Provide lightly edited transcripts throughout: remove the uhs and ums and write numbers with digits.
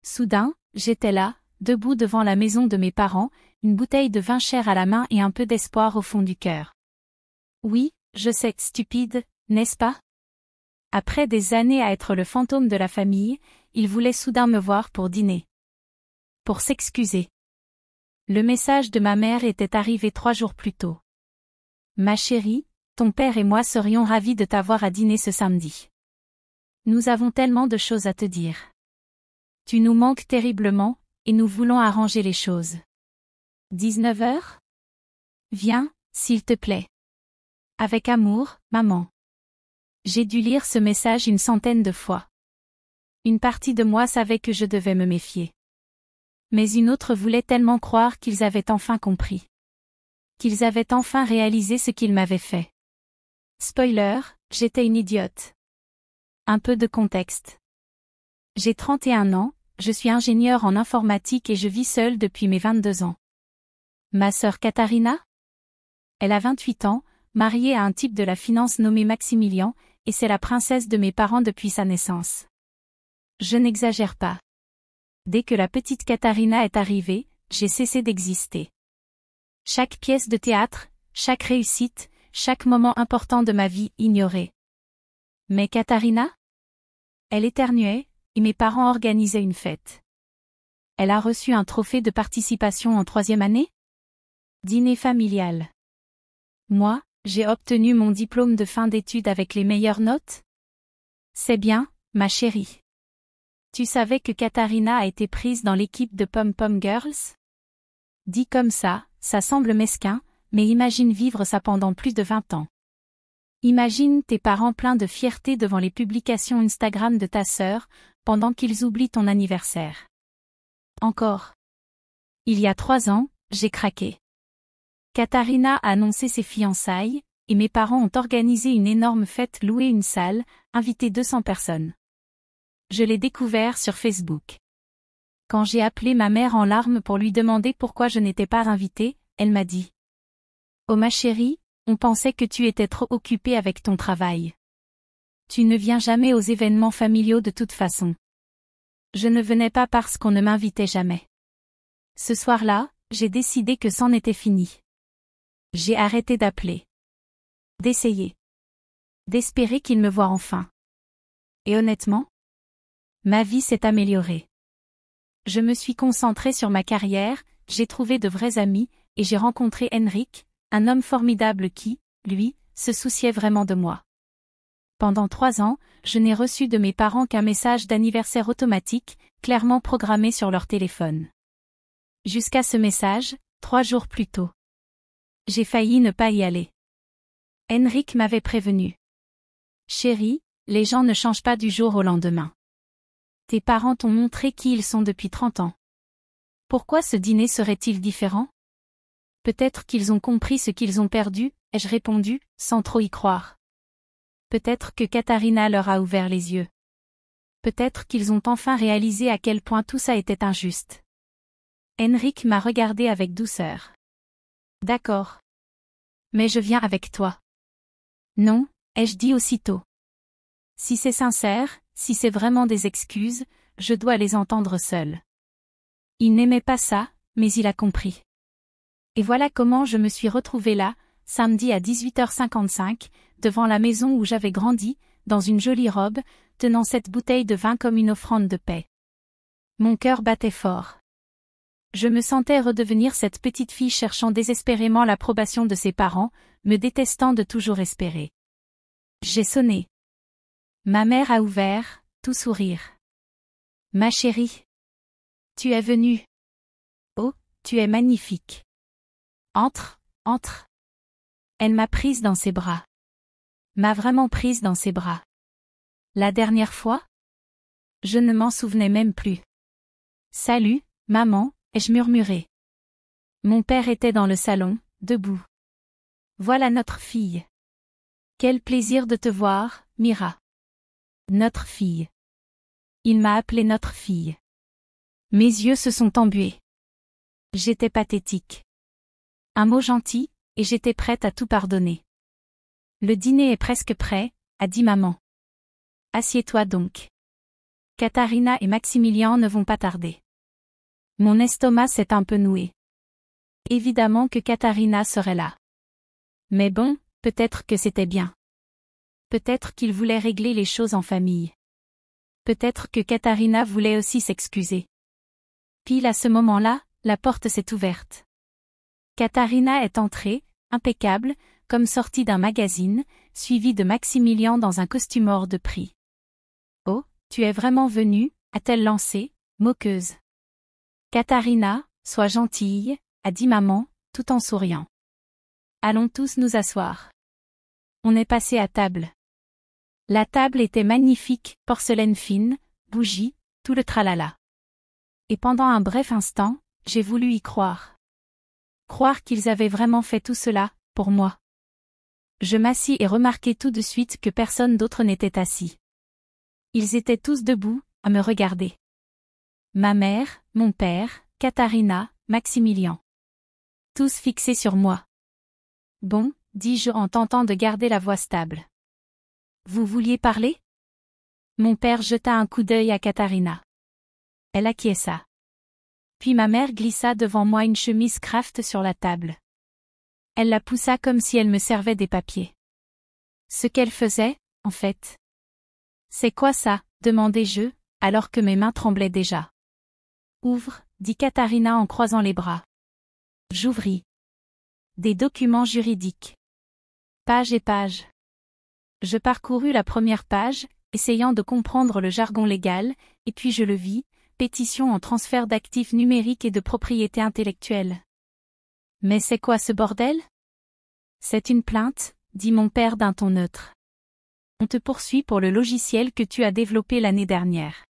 Soudain, j'étais là, debout devant la maison de mes parents, une bouteille de vin cher à la main et un peu d'espoir au fond du cœur. Oui, je sais, stupide, n'est-ce pas? Après des années à être le fantôme de la famille, il voulait soudain me voir pour dîner. Pour s'excuser. Le message de ma mère était arrivé 3 jours plus tôt. Ma chérie, ton père et moi serions ravis de t'avoir à dîner ce samedi. Nous avons tellement de choses à te dire. Tu nous manques terriblement, et nous voulons arranger les choses. 19 heures? Viens, s'il te plaît. Avec amour, maman. J'ai dû lire ce message une centaine de fois. Une partie de moi savait que je devais me méfier. Mais une autre voulait tellement croire qu'ils avaient enfin compris. Qu'ils avaient enfin réalisé ce qu'ils m'avaient fait. Spoiler, j'étais une idiote. Un peu de contexte. J'ai 31 ans, je suis ingénieur en informatique et je vis seule depuis mes 22 ans. Ma sœur Katharina? Elle a 28 ans, mariée à un type de la finance nommé Maximilian, et c'est la princesse de mes parents depuis sa naissance. Je n'exagère pas. Dès que la petite Katharina est arrivée, j'ai cessé d'exister. Chaque pièce de théâtre, chaque réussite, chaque moment important de ma vie ignoré. Mais Katharina? Elle éternuait, et mes parents organisaient une fête. Elle a reçu un trophée de participation en 3e année? Dîner familial. Moi, j'ai obtenu mon diplôme de fin d'études avec les meilleures notes? C'est bien, ma chérie. Tu savais que Katharina a été prise dans l'équipe de Pom Pom Girls? Dit comme ça semble mesquin, mais imagine vivre ça pendant plus de 20 ans. Imagine tes parents pleins de fierté devant les publications Instagram de ta sœur, pendant qu'ils oublient ton anniversaire. Encore. Il y a 3 ans, j'ai craqué. Katharina a annoncé ses fiançailles, et mes parents ont organisé une énorme fête, loué une salle, invité 200 personnes. Je l'ai découvert sur Facebook. Quand j'ai appelé ma mère en larmes pour lui demander pourquoi je n'étais pas invitée, elle m'a dit: « Oh ma chérie, on pensait que tu étais trop occupée avec ton travail. Tu ne viens jamais aux événements familiaux de toute façon. » Je ne venais pas parce qu'on ne m'invitait jamais. Ce soir-là, j'ai décidé que c'en était fini. J'ai arrêté d'appeler. D'essayer. D'espérer qu'il me voie enfin. Et honnêtement, ma vie s'est améliorée. Je me suis concentrée sur ma carrière, j'ai trouvé de vrais amis, et j'ai rencontré Henrik, un homme formidable qui, lui, se souciait vraiment de moi. Pendant 3 ans, je n'ai reçu de mes parents qu'un message d'anniversaire automatique, clairement programmé sur leur téléphone. Jusqu'à ce message, 3 jours plus tôt. J'ai failli ne pas y aller. Henrik m'avait prévenu. Chérie, les gens ne changent pas du jour au lendemain. Tes parents t'ont montré qui ils sont depuis 30 ans. Pourquoi ce dîner serait-il différent? Peut-être qu'ils ont compris ce qu'ils ont perdu, ai-je répondu, sans trop y croire. Peut-être que Katharina leur a ouvert les yeux. Peut-être qu'ils ont enfin réalisé à quel point tout ça était injuste. Henrik m'a regardé avec douceur. D'accord. Mais je viens avec toi. Non, ai-je dit aussitôt. Si c'est sincère, si c'est vraiment des excuses, je dois les entendre seule. Il n'aimait pas ça, mais il a compris. Et voilà comment je me suis retrouvée là, samedi à 18h55, devant la maison où j'avais grandi, dans une jolie robe, tenant cette bouteille de vin comme une offrande de paix. Mon cœur battait fort. Je me sentais redevenir cette petite fille cherchant désespérément l'approbation de ses parents, me détestant de toujours espérer. J'ai sonné. Ma mère a ouvert, tout sourire. Ma chérie. Tu es venue. Oh, tu es magnifique. Entre, entre. Elle m'a prise dans ses bras. M'a vraiment prise dans ses bras. La dernière fois? Je ne m'en souvenais même plus. Salut, maman, ai-je murmuré. Mon père était dans le salon, debout. Voilà notre fille. Quel plaisir de te voir, Mira. Notre fille. Il m'a appelée notre fille. Mes yeux se sont embués. J'étais pathétique. Un mot gentil, et j'étais prête à tout pardonner. Le dîner est presque prêt, a dit maman. Assieds-toi donc. Katharina et Maximilian ne vont pas tarder. Mon estomac s'est un peu noué. Évidemment que Katharina serait là. Mais bon, peut-être que c'était bien. Peut-être qu'il voulait régler les choses en famille. Peut-être que Katharina voulait aussi s'excuser. Pile à ce moment-là, la porte s'est ouverte. Katharina est entrée, impeccable, comme sortie d'un magazine, suivie de Maximilian dans un costume hors de prix. « Oh, tu es vraiment venue » a-t-elle lancé, moqueuse. « Katharina, sois gentille » a dit maman, tout en souriant. « Allons tous nous asseoir. » On est passé à table. La table était magnifique, porcelaine fine, bougies, tout le tralala. Et pendant un bref instant, j'ai voulu y croire. Croire qu'ils avaient vraiment fait tout cela, pour moi. Je m'assis et remarquai tout de suite que personne d'autre n'était assis. Ils étaient tous debout, à me regarder. Ma mère, mon père, Katharina, Maximilian. Tous fixés sur moi. Bon, dis-je en tentant de garder la voix stable. Vous vouliez parler? Mon père jeta un coup d'œil à Katharina. Elle acquiesça. Puis ma mère glissa devant moi une chemise Kraft sur la table. Elle la poussa comme si elle me servait des papiers. Ce qu'elle faisait, en fait. C'est quoi ça? Demandai-je, alors que mes mains tremblaient déjà. Ouvre, dit Katharina en croisant les bras. J'ouvris. Des documents juridiques. Pages et pages. Je parcourus la première page, essayant de comprendre le jargon légal, et puis je le vis, pétition en transfert d'actifs numériques et de propriété intellectuelle. Mais c'est quoi ce bordel? C'est une plainte, dit mon père d'un ton neutre. On te poursuit pour le logiciel que tu as développé l'année dernière.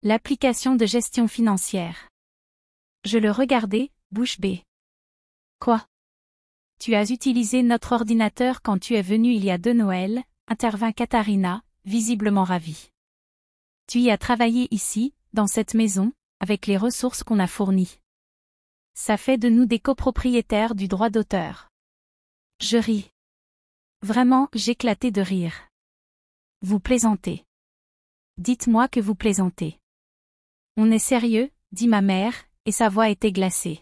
L'application de gestion financière. Je le regardai, bouche bée. Quoi? Tu as utilisé notre ordinateur quand tu es venu il y a 2 Noëls, intervint Katharina, visiblement ravie. Tu y as travaillé ici, dans cette maison, avec les ressources qu'on a fournies. Ça fait de nous des copropriétaires du droit d'auteur. Je ris. Vraiment, j'éclatai de rire. Vous plaisantez. Dites-moi que vous plaisantez. On est sérieux, dit ma mère, et sa voix était glacée.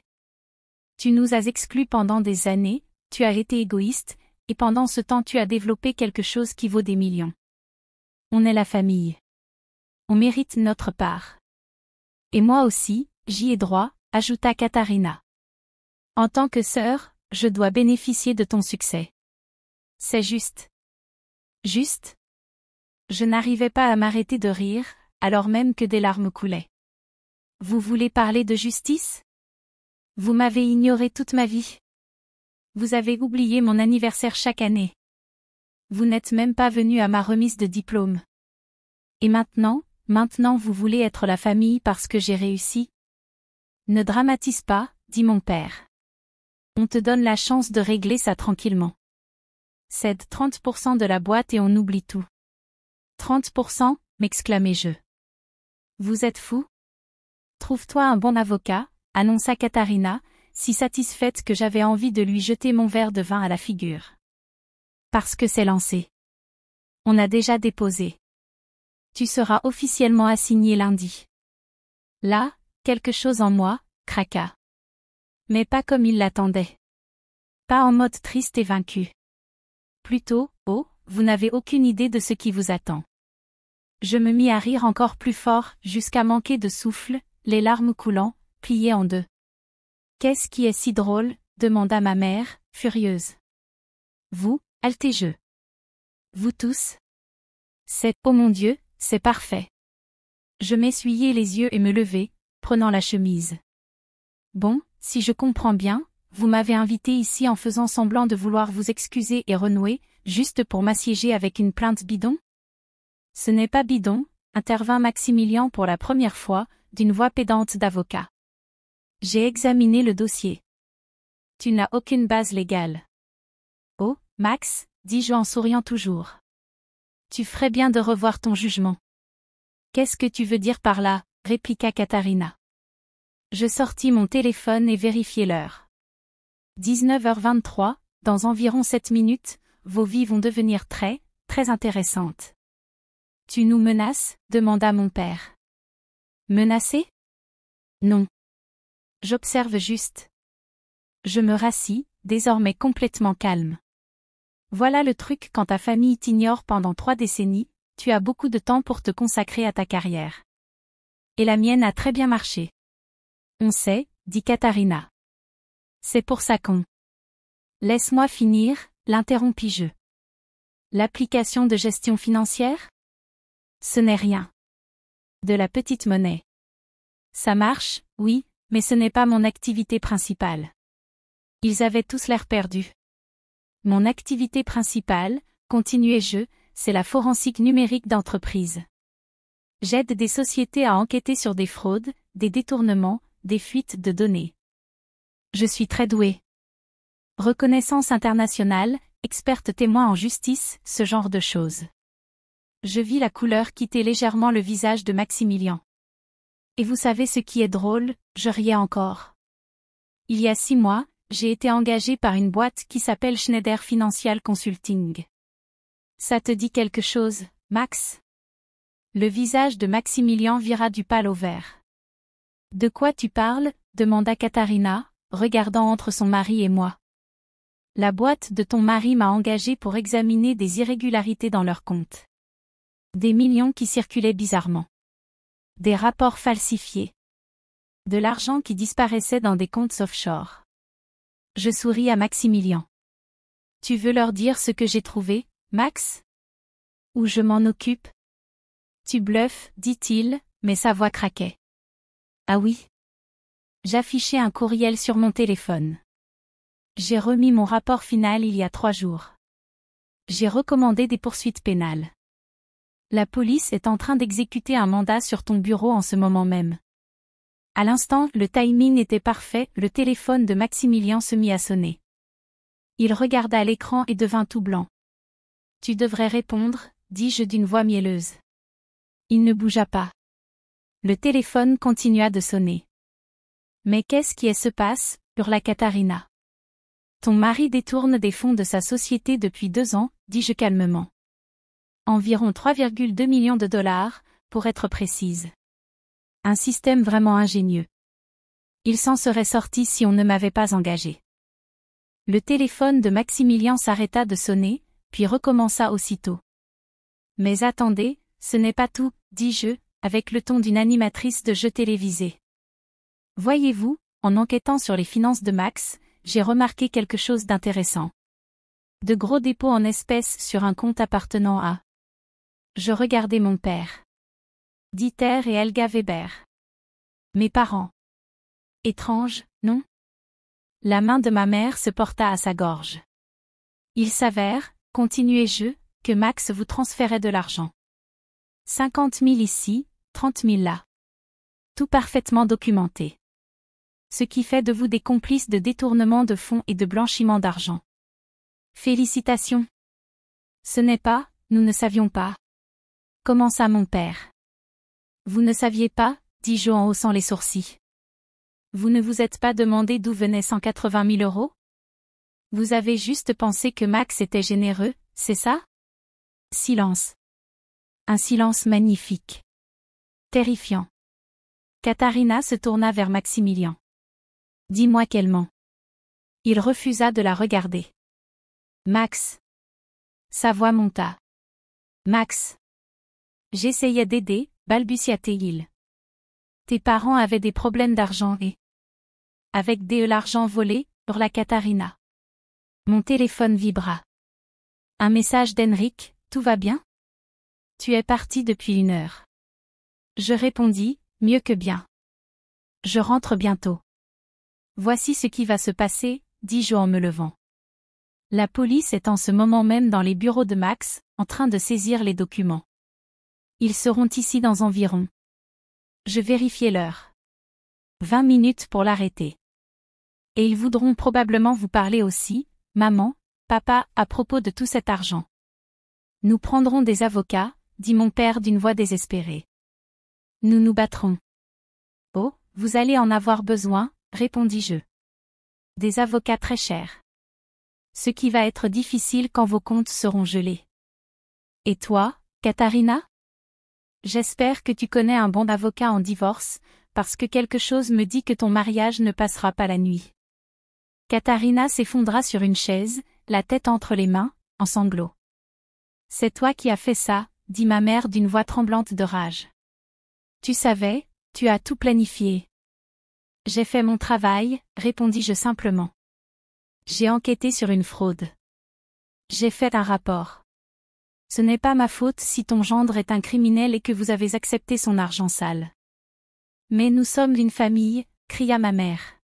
Tu nous as exclus pendant des années, tu as été égoïste, et pendant ce temps tu as développé quelque chose qui vaut des millions. On est la famille. On mérite notre part. Et moi aussi, j'y ai droit, ajouta Katharina. En tant que sœur, je dois bénéficier de ton succès. C'est juste. Juste? Je n'arrivais pas à m'arrêter de rire, alors même que des larmes coulaient. Vous voulez parler de justice? Vous m'avez ignoré toute ma vie. Vous avez oublié mon anniversaire chaque année. Vous n'êtes même pas venu à ma remise de diplôme. Et maintenant vous voulez être la famille parce que j'ai réussi? Ne dramatise pas, dit mon père. On te donne la chance de régler ça tranquillement. Cède 30% de la boîte et on oublie tout. 30%, m'exclamai-je. Vous êtes fou? Trouve-toi un bon avocat, annonça Katharina, si satisfaite que j'avais envie de lui jeter mon verre de vin à la figure. Parce que c'est lancé. On a déjà déposé. Tu seras officiellement assigné lundi. Là, quelque chose en moi, craqua. Mais pas comme il l'attendait. Pas en mode triste et vaincu. Plutôt, oh, vous n'avez aucune idée de ce qui vous attend. Je me mis à rire encore plus fort, jusqu'à manquer de souffle, les larmes coulant, pliées en deux. Qu'est-ce qui est si drôle? Demanda ma mère, furieuse. Vous, alté-je. Vous tous? C'est, oh mon Dieu, c'est parfait. Je m'essuyai les yeux et me levai, prenant la chemise. Bon, si je comprends bien, vous m'avez invité ici en faisant semblant de vouloir vous excuser et renouer, juste pour m'assiéger avec une plainte bidon? Ce n'est pas bidon, intervint Maximilian pour la première fois, d'une voix pédante d'avocat. J'ai examiné le dossier. Tu n'as aucune base légale. Oh, Max, dis-je en souriant toujours. Tu ferais bien de revoir ton jugement. Qu'est-ce que tu veux dire par là? Répliqua Katharina. Je sortis mon téléphone et vérifiai l'heure. 19h23, dans environ 7 minutes, vos vies vont devenir très, très intéressantes. Tu nous menaces? Demanda mon père. Menacer? Non. J'observe juste. Je me rassis, désormais complètement calme. Voilà le truc quand ta famille t'ignore pendant 3 décennies, tu as beaucoup de temps pour te consacrer à ta carrière. Et la mienne a très bien marché. On sait, dit Katharina. C'est pour ça qu'on. Laisse-moi finir, l'interrompis-je. L'application de gestion financière? Ce n'est rien. De la petite monnaie. Ça marche, oui, mais ce n'est pas mon activité principale. Ils avaient tous l'air perdus. Mon activité principale, continuai-je, c'est la forensique numérique d'entreprise. J'aide des sociétés à enquêter sur des fraudes, des détournements, des fuites de données. Je suis très douée. Reconnaissance internationale, experte témoin en justice, ce genre de choses. Je vis la couleur quitter légèrement le visage de Maximilien. Et vous savez ce qui est drôle, je riais encore. Il y a 6 mois, j'ai été engagée par une boîte qui s'appelle Schneider Financial Consulting. Ça te dit quelque chose, Max? Le visage de Maximilien vira du pâle au vert. De quoi tu parles? Demanda Katharina, regardant entre son mari et moi. La boîte de ton mari m'a engagée pour examiner des irrégularités dans leurs comptes. Des millions qui circulaient bizarrement. Des rapports falsifiés. De l'argent qui disparaissait dans des comptes offshore. Je souris à Maximilien. Tu veux leur dire ce que j'ai trouvé, Max? Ou je m'en occupe? Tu bluffes, dit-il, mais sa voix craquait. Ah oui? J'affichais un courriel sur mon téléphone. J'ai remis mon rapport final il y a 3 jours. J'ai recommandé des poursuites pénales. La police est en train d'exécuter un mandat sur ton bureau en ce moment même. À l'instant, le timing était parfait, le téléphone de Maximilien se mit à sonner. Il regarda l'écran et devint tout blanc. Tu devrais répondre, dis-je d'une voix mielleuse. Il ne bougea pas. Le téléphone continua de sonner. Mais qu'est-ce qui se passe? Hurla Katharina. Ton mari détourne des fonds de sa société depuis 2 ans, dis-je calmement. Environ 3,2 millions de dollars, pour être précise. Un système vraiment ingénieux. Il s'en serait sorti si on ne m'avait pas engagé. Le téléphone de Maximilien s'arrêta de sonner, puis recommença aussitôt. Mais attendez, ce n'est pas tout, dis-je, avec le ton d'une animatrice de jeu télévisé. Voyez-vous, en enquêtant sur les finances de Max, j'ai remarqué quelque chose d'intéressant. De gros dépôts en espèces sur un compte appartenant à. Je regardais mon père. Dieter et Helga Weber. Mes parents. Étrange, non? La main de ma mère se porta à sa gorge. Il s'avère, continuai-je, que Max vous transférait de l'argent. 50 000 ici, 30 000 là. Tout parfaitement documenté. Ce qui fait de vous des complices de détournement de fonds et de blanchiment d'argent. Félicitations. Ce n'est pas, nous ne savions pas. Commença mon père. Vous ne saviez pas, dis-je en haussant les sourcils. Vous ne vous êtes pas demandé d'où venaient 180 000 euros? Vous avez juste pensé que Max était généreux, c'est ça? Silence. Un silence magnifique. Terrifiant. Katharina se tourna vers Maximilien. Dis-moi qu'elle ment. Il refusa de la regarder. Max. Sa voix monta. Max. J'essayais d'aider, balbutia-t-il. Tes parents avaient des problèmes d'argent et... Avec l'argent volé, hurla Katharina. Mon téléphone vibra. Un message d'Henrik, tout va bien? Tu es parti depuis 1 heure. Je répondis, mieux que bien. Je rentre bientôt. Voici ce qui va se passer, dis-je en me levant. La police est en ce moment même dans les bureaux de Max, en train de saisir les documents. Ils seront ici dans environ. Je vérifiai l'heure. 20 minutes pour l'arrêter. Et ils voudront probablement vous parler aussi, maman, papa, à propos de tout cet argent. Nous prendrons des avocats, dit mon père d'une voix désespérée. Nous nous battrons. Oh, vous allez en avoir besoin, répondis-je. Des avocats très chers. Ce qui va être difficile quand vos comptes seront gelés. Et toi, Katharina? J'espère que tu connais un bon avocat en divorce, parce que quelque chose me dit que ton mariage ne passera pas la nuit. Katharina s'effondra sur une chaise, la tête entre les mains, en sanglots. C'est toi qui as fait ça, dit ma mère d'une voix tremblante de rage. Tu savais, tu as tout planifié. J'ai fait mon travail, répondis-je simplement. J'ai enquêté sur une fraude. J'ai fait un rapport. Ce n'est pas ma faute si ton gendre est un criminel et que vous avez accepté son argent sale. Mais nous sommes une famille, cria ma mère.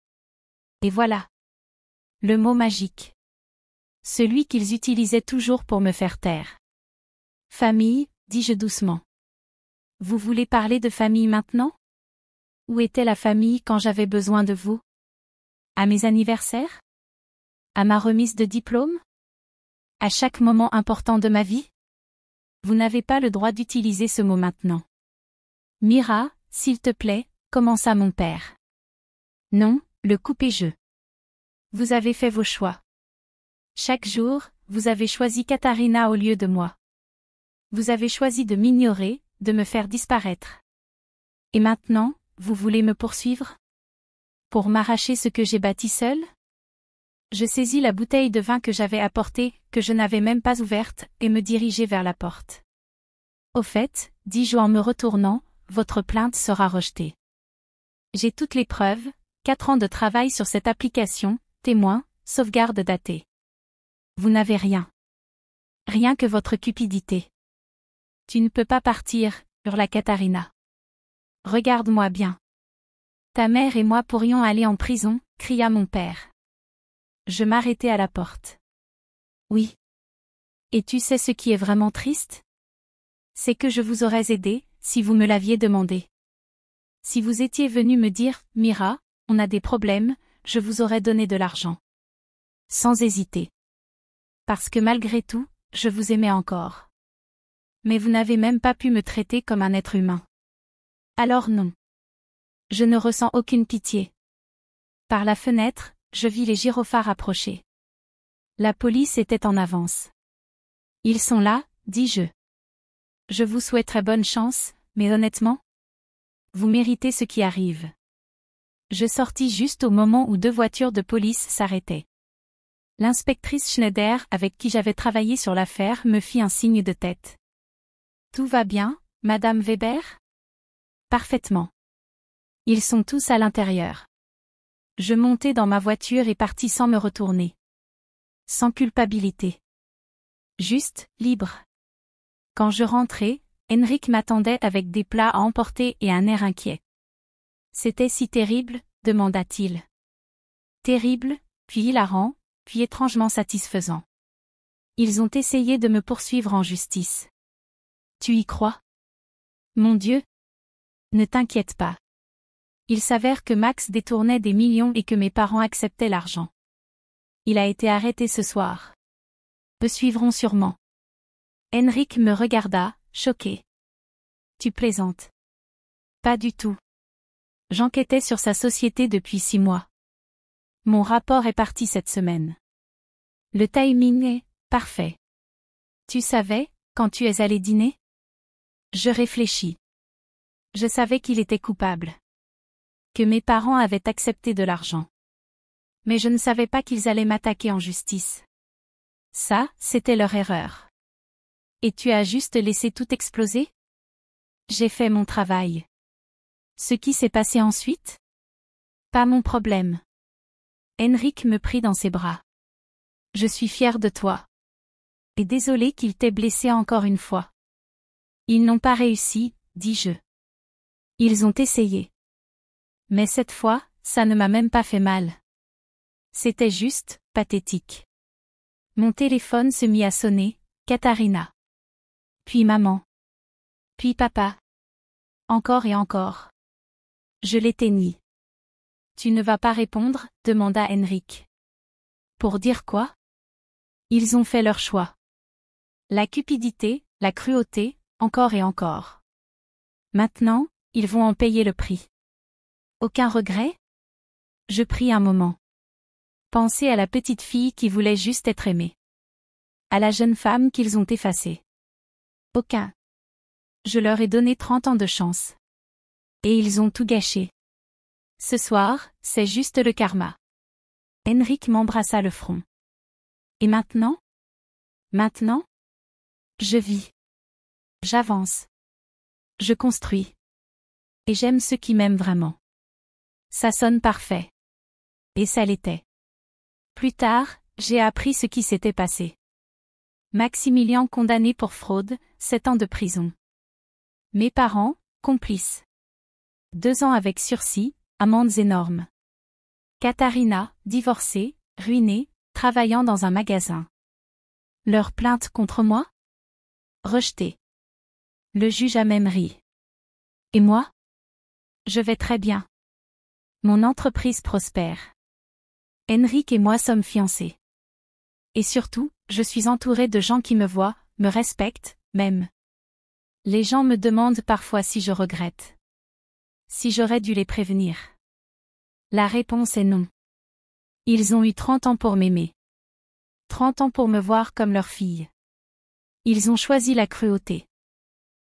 Et voilà. Le mot magique. Celui qu'ils utilisaient toujours pour me faire taire. Famille, dis-je doucement. Vous voulez parler de famille maintenant? Où était la famille quand j'avais besoin de vous? À mes anniversaires? À ma remise de diplôme? À chaque moment important de ma vie? Vous n'avez pas le droit d'utiliser ce mot maintenant. Mira, s'il te plaît, commença mon père. Non, le coupez-je. Vous avez fait vos choix. Chaque jour, vous avez choisi Katharina au lieu de moi. Vous avez choisi de m'ignorer, de me faire disparaître. Et maintenant, vous voulez me poursuivre? Pour m'arracher ce que j'ai bâti seul? Je saisis la bouteille de vin que j'avais apportée, que je n'avais même pas ouverte, et me dirigeai vers la porte. Au fait, dis-je en me retournant, votre plainte sera rejetée. J'ai toutes les preuves, 4 ans de travail sur cette application, témoin, sauvegarde datée. Vous n'avez rien. Rien que votre cupidité. Tu ne peux pas partir, hurla Katharina. Regarde-moi bien. Ta mère et moi pourrions aller en prison, cria mon père. Je m'arrêtai à la porte. Oui. Et tu sais ce qui est vraiment triste? C'est que je vous aurais aidé, si vous me l'aviez demandé. Si vous étiez venu me dire, Mira, on a des problèmes, je vous aurais donné de l'argent. Sans hésiter. Parce que malgré tout, je vous aimais encore. Mais vous n'avez même pas pu me traiter comme un être humain. Alors non. Je ne ressens aucune pitié. Par la fenêtre, je vis les gyrophares approcher. La police était en avance. Ils sont là, dis-je. Je vous souhaiterais bonne chance, mais honnêtement, vous méritez ce qui arrive. Je sortis juste au moment où 2 voitures de police s'arrêtaient. L'inspectrice Schneider, avec qui j'avais travaillé sur l'affaire, me fit un signe de tête. Tout va bien, Madame Weber? Parfaitement. Ils sont tous à l'intérieur. Je montai dans ma voiture et partis sans me retourner. Sans culpabilité. Juste, libre. Quand je rentrai, Henrik m'attendait avec des plats à emporter et un air inquiet. C'était si terrible, demanda-t-il. Terrible, puis hilarant, puis étrangement satisfaisant. Ils ont essayé de me poursuivre en justice. Tu y crois? Mon Dieu! Ne t'inquiète pas. Il s'avère que Max détournait des millions et que mes parents acceptaient l'argent. Il a été arrêté ce soir. Me suivront sûrement. Henrik me regarda, choqué. Tu plaisantes. Pas du tout. J'enquêtais sur sa société depuis 6 mois. Mon rapport est parti cette semaine. Le timing est parfait. Tu savais, quand tu es allé dîner? Je réfléchis. Je savais qu'il était coupable. Que mes parents avaient accepté de l'argent. Mais je ne savais pas qu'ils allaient m'attaquer en justice. Ça, c'était leur erreur. Et tu as juste laissé tout exploser? J'ai fait mon travail. Ce qui s'est passé ensuite? Pas mon problème. Henrik me prit dans ses bras. Je suis fier de toi. Et désolé qu'il t'ait blessé encore une fois. Ils n'ont pas réussi, dis-je. Ils ont essayé. Mais cette fois, ça ne m'a même pas fait mal. C'était juste, pathétique. Mon téléphone se mit à sonner, Katharina. Puis maman. Puis papa. Encore et encore. Je l'éteignis. Tu ne vas pas répondre, demanda Henrik. Pour dire quoi? Ils ont fait leur choix. La cupidité, la cruauté, encore et encore. Maintenant, ils vont en payer le prix. Aucun regret? Je pris un moment. Pensez à la petite fille qui voulait juste être aimée. À la jeune femme qu'ils ont effacée. Aucun. Je leur ai donné 30 ans de chance. Et ils ont tout gâché. Ce soir, c'est juste le karma. Henrik m'embrassa le front. Et maintenant? Maintenant? Je vis. J'avance. Je construis. Et j'aime ceux qui m'aiment vraiment. Ça sonne parfait. Et ça l'était. Plus tard, j'ai appris ce qui s'était passé. Maximilien condamné pour fraude, 7 ans de prison. Mes parents, complices. 2 ans avec sursis, amendes énormes. Katharina, divorcée, ruinée, travaillant dans un magasin. Leur plainte contre moi? Rejetée. Le juge a même ri. Et moi? Je vais très bien. Mon entreprise prospère. Henrik et moi sommes fiancés. Et surtout, je suis entourée de gens qui me voient, me respectent, m'aiment. Les gens me demandent parfois si je regrette. Si j'aurais dû les prévenir. La réponse est non. Ils ont eu 30 ans pour m'aimer. 30 ans pour me voir comme leur fille. Ils ont choisi la cruauté.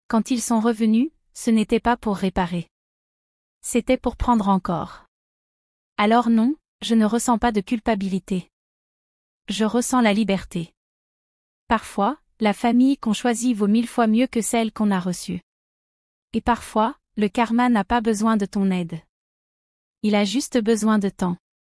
Quand ils sont revenus, ce n'était pas pour réparer. C'était pour prendre encore. Alors non, je ne ressens pas de culpabilité. Je ressens la liberté. Parfois, la famille qu'on choisit vaut 1000 fois mieux que celle qu'on a reçue. Et parfois, le karma n'a pas besoin de ton aide. Il a juste besoin de temps.